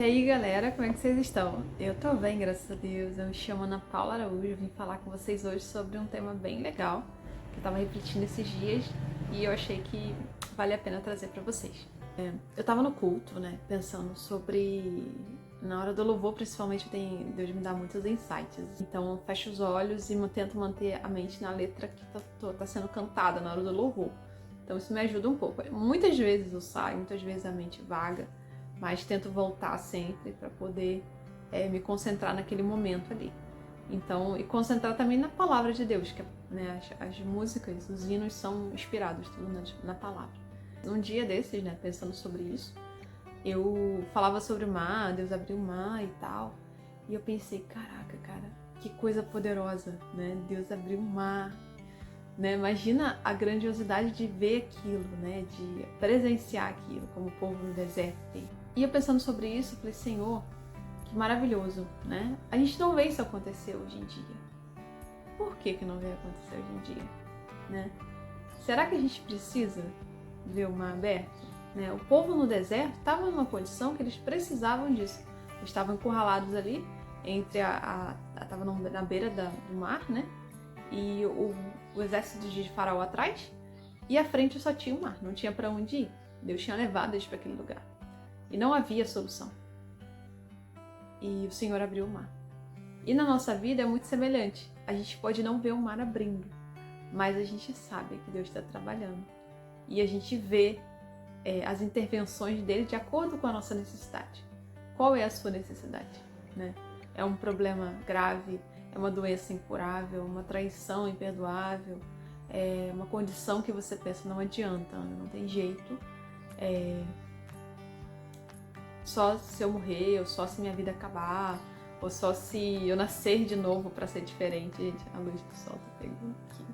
E aí galera, como é que vocês estão? Eu tô bem, graças a Deus. Eu me chamo Ana Paula Araújo, eu vim falar com vocês hoje sobre um tema bem legal que eu tava repetindo esses dias e eu achei que vale a pena trazer pra vocês. Eu tava no culto, né, pensando sobre... Na hora do louvor, principalmente, Deus me dá muitos insights. Então eu fecho os olhos e tento manter a mente na letra que tá sendo cantada na hora do louvor. Então isso me ajuda um pouco. Muitas vezes eu saio, muitas vezes a mente vaga, mas tento voltar sempre para poder me concentrar naquele momento ali. Então, e concentrar também na palavra de Deus, que né, as músicas, os hinos são inspirados tudo na palavra. Um dia desses, né, pensando sobre isso, eu falava sobre o mar, Deus abriu o mar e tal, e eu pensei, caraca, cara, que coisa poderosa, né? Deus abriu o mar, né? Imagina a grandiosidade de ver aquilo, né? De presenciar aquilo, como o povo no deserto tem. E eu pensando sobre isso, eu falei, Senhor, que maravilhoso, né? A gente não vê isso acontecer hoje em dia. Por que não vê acontecer hoje em dia, né? Será que a gente precisa ver o mar aberto? Né? O povo no deserto estava numa condição que eles precisavam disso. Eles estavam encurralados ali, estavam na beira do mar, né? E o exército de Faraó atrás, e à frente só tinha o mar, não tinha para onde ir. Deus tinha levado eles para aquele lugar. E não havia solução. E o Senhor abriu o mar. E na nossa vida é muito semelhante. A gente pode não ver o mar abrindo, mas a gente sabe que Deus está trabalhando. E a gente vê as intervenções dele de acordo com a nossa necessidade. Qual é a sua necessidade? Né? É um problema grave? É uma doença incurável? Uma traição imperdoável? É uma condição que você pensa, não adianta, não tem jeito. Só se eu morrer, ou só se minha vida acabar, ou só se eu nascer de novo para ser diferente. Gente, a luz do sol tá pegando aqui.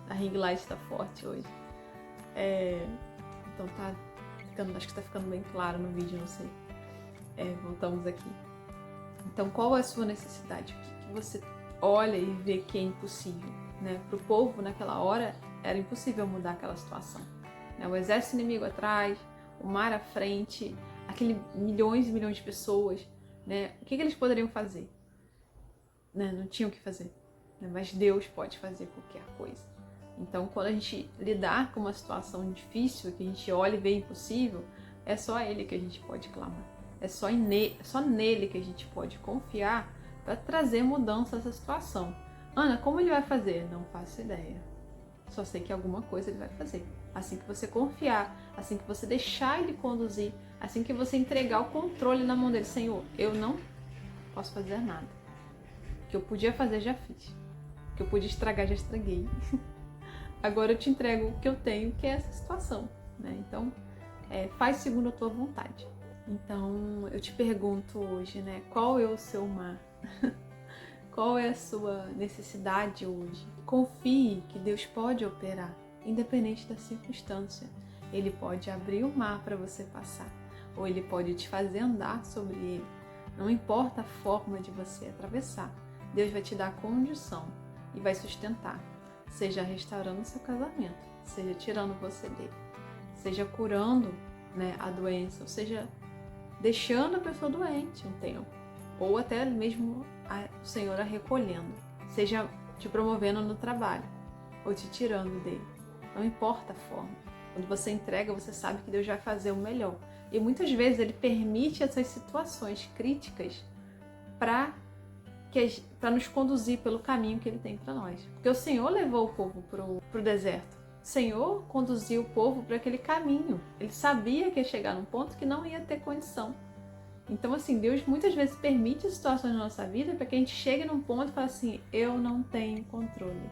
A ring light tá forte hoje. Então tá ficando, acho que tá ficando bem claro no vídeo, não sei. Voltamos aqui. Então qual é a sua necessidade? O que você olha e vê que é impossível? Né? Pro povo naquela hora era impossível mudar aquela situação. Né? O exército inimigo atrás, o mar à frente, aquele milhões e milhões de pessoas, né? O que eles poderiam fazer? Né? Não tinham o que fazer, né? Mas Deus pode fazer qualquer coisa. Então, quando a gente lidar com uma situação difícil, que a gente olha e vê impossível, é só a Ele que a gente pode clamar. É só nele que a gente pode confiar para trazer mudança a essa situação. Ana, como Ele vai fazer? Não faço ideia. Só sei que alguma coisa Ele vai fazer. Assim que você confiar, assim que você deixar Ele conduzir, assim que você entregar o controle na mão dele. Senhor, eu não posso fazer nada. O que eu podia fazer, já fiz. O que eu podia estragar, já estraguei. Agora eu te entrego o que eu tenho, que é essa situação. Né? Então, faz segundo a tua vontade. Então, eu te pergunto hoje, né? Qual é o seu mar? Qual é a sua necessidade hoje? Confie que Deus pode operar, independente da circunstância. Ele pode abrir o mar para você passar, ou Ele pode te fazer andar sobre ele. Não importa a forma de você atravessar, Deus vai te dar condição e vai sustentar. Seja restaurando seu casamento, seja tirando você dele, seja curando, né, a doença, ou seja deixando a pessoa doente um tempo, ou até mesmo o Senhor a recolhendo, seja te promovendo no trabalho, ou te tirando dele. Não importa a forma. Quando você entrega, você sabe que Deus vai fazer o melhor. E muitas vezes Ele permite essas situações críticas para nos conduzir pelo caminho que Ele tem para nós. Porque o Senhor levou o povo para o deserto. O Senhor conduziu o povo para aquele caminho. Ele sabia que ia chegar num ponto que não ia ter condição. Então, assim, Deus muitas vezes permite situações na nossa vida para que a gente chegue num ponto e fale assim, eu não tenho controle.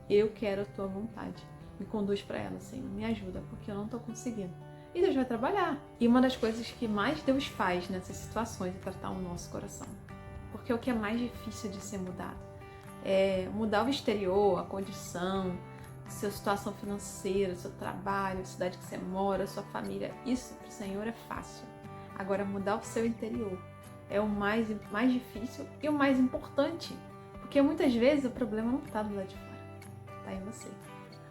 Eu quero a tua vontade. Me conduz para ela, Senhor. Me ajuda, porque eu não estou conseguindo. E Deus vai trabalhar. E uma das coisas que mais Deus faz nessas situações é tratar o nosso coração. Porque é o que é mais difícil de ser mudado. É mudar o exterior, a condição, sua situação financeira, seu trabalho, a cidade que você mora, sua família. Isso para o Senhor é fácil. Agora, mudar o seu interior é o mais difícil e o mais importante. Porque muitas vezes o problema não está do lado de fora. Está em você.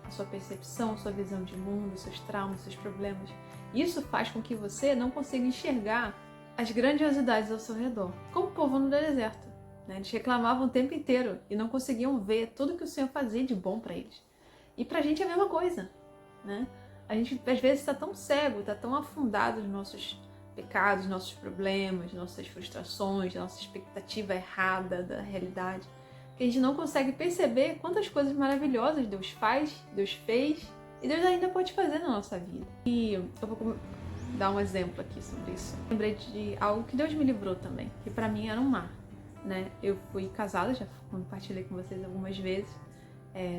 A sua percepção, a sua visão de mundo, seus traumas, seus problemas. Isso faz com que você não consiga enxergar as grandiosidades ao seu redor, como o povo no deserto, né? Eles reclamavam o tempo inteiro e não conseguiam ver tudo que o Senhor fazia de bom para eles. E pra gente é a mesma coisa, né? A gente às vezes está tão cego, está tão afundado nos nossos pecados, nossos problemas, nossas frustrações, nossa expectativa errada da realidade, que a gente não consegue perceber quantas coisas maravilhosas Deus faz, Deus fez e Deus ainda pode fazer na nossa vida. E eu vou dar um exemplo aqui sobre isso. Lembrei de algo que Deus me livrou também, que pra mim era um mar, né? Eu fui casada, já compartilhei com vocês algumas vezes,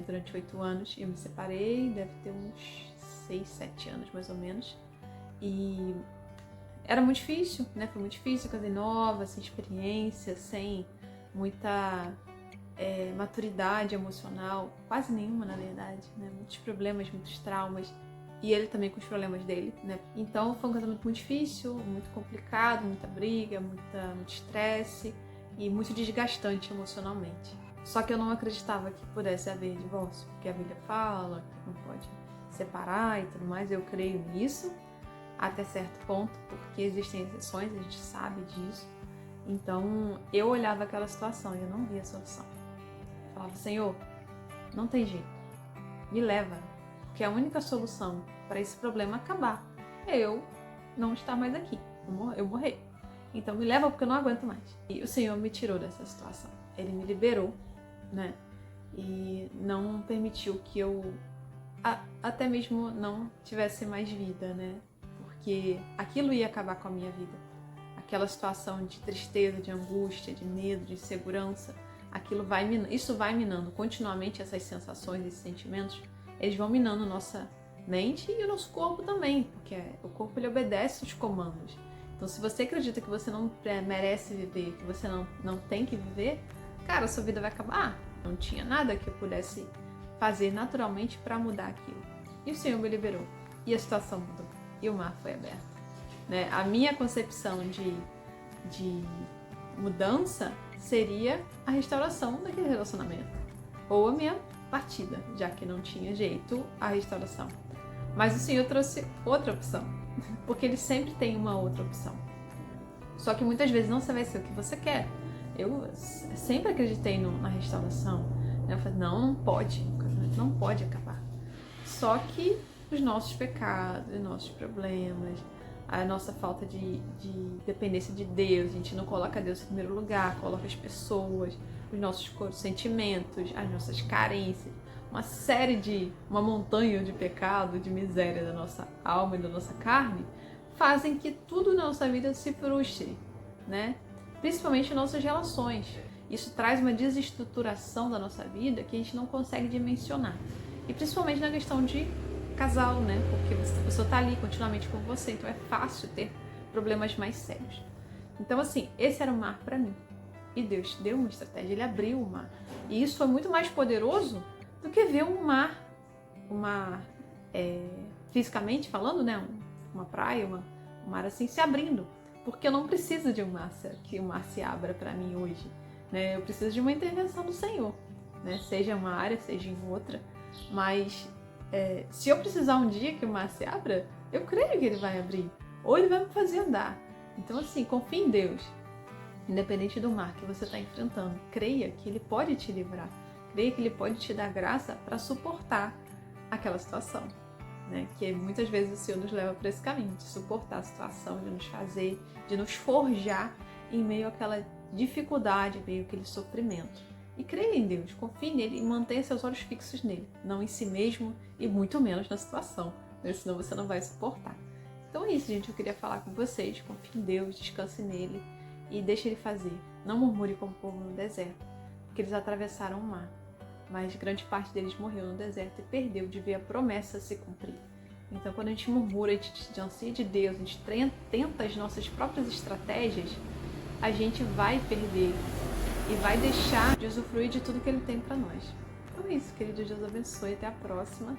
durante 8 anos. Eu me separei, deve ter uns 6, 7 anos mais ou menos. E era muito difícil, né? Foi muito difícil, casei nova, sem experiência, sem muita maturidade emocional, quase nenhuma na verdade, né? Muitos problemas, muitos traumas. E ele também com os problemas dele, né? Então foi um casamento muito difícil, muito complicado, muita briga, muito estresse e muito desgastante emocionalmente. Só que eu não acreditava que pudesse haver divórcio, porque a Bíblia fala que não pode separar e tudo mais. Eu creio nisso até certo ponto, porque existem exceções, a gente sabe disso. Então eu olhava aquela situação e eu não via solução. Eu falava, Senhor, não tem jeito, me leva. Porque a única solução para esse problema acabar é eu não estar mais aqui, eu morrer. Então me leva porque eu não aguento mais. E o Senhor me tirou dessa situação. Ele me liberou, né? E não permitiu que eu até mesmo não tivesse mais vida, né? Porque aquilo ia acabar com a minha vida. Aquela situação de tristeza, de angústia, de medo, de insegurança, isso vai minando continuamente essas sensações, esses sentimentos. Eles vão minando nossa mente e o nosso corpo também, porque o corpo ele obedece os comandos. Então, se você acredita que você não merece viver, que você não tem que viver, cara, a sua vida vai acabar. Não tinha nada que eu pudesse fazer naturalmente para mudar aquilo. E o Senhor me liberou. E a situação mudou. E o mar foi aberto. Né? A minha concepção de mudança seria a restauração daquele relacionamento. Ou a minha partida, já que não tinha jeito a restauração. Mas o Senhor trouxe outra opção, porque Ele sempre tem uma outra opção. Só que muitas vezes não vai ser o que você quer. Eu sempre acreditei na restauração. Eu falei, não pode, o casamento não pode acabar. Só que os nossos pecados, os nossos problemas, a nossa falta de dependência de Deus, a gente não coloca Deus em primeiro lugar, coloca as pessoas, os nossos sentimentos, as nossas carências, uma montanha de pecado, de miséria da nossa alma e da nossa carne, fazem que tudo na nossa vida se frustre, né? Principalmente em nossas relações. Isso traz uma desestruturação da nossa vida que a gente não consegue dimensionar. E principalmente na questão de casal, né? Porque a pessoa está ali continuamente com você, então é fácil ter problemas mais sérios. Então, assim, esse era o mar para mim. E Deus deu uma estratégia, Ele abriu o mar. E isso foi muito mais poderoso do que ver um mar fisicamente falando, né? Uma praia, um mar assim se abrindo. Porque eu não preciso de que o mar se abra para mim hoje. Né? Eu preciso de uma intervenção do Senhor. Né? Seja uma área, seja em outra. Mas se eu precisar um dia que o mar se abra, eu creio que Ele vai abrir. Ou Ele vai me fazer andar. Então, assim, confie em Deus. Independente do mar que você está enfrentando, creia que Ele pode te livrar. Creia que Ele pode te dar graça para suportar aquela situação. Né? Que muitas vezes o Senhor nos leva para esse caminho, de suportar a situação, de nos fazer, de nos forjar em meio àquela dificuldade, em meio àquele sofrimento. E creia em Deus, confie nele e mantenha seus olhos fixos nele, não em si mesmo e muito menos na situação, né? Senão você não vai suportar. Então é isso, gente, eu queria falar com vocês, confie em Deus, descanse nele e deixe Ele fazer. Não murmure como o povo no deserto, porque eles atravessaram o mar, mas grande parte deles morreu no deserto e perdeu de ver a promessa se cumprir. Então quando a gente murmura, a gente distancia de Deus, a gente tenta as nossas próprias estratégias, a gente vai perder e vai deixar de usufruir de tudo que Ele tem para nós. Então é isso, querido. Deus abençoe. Até a próxima.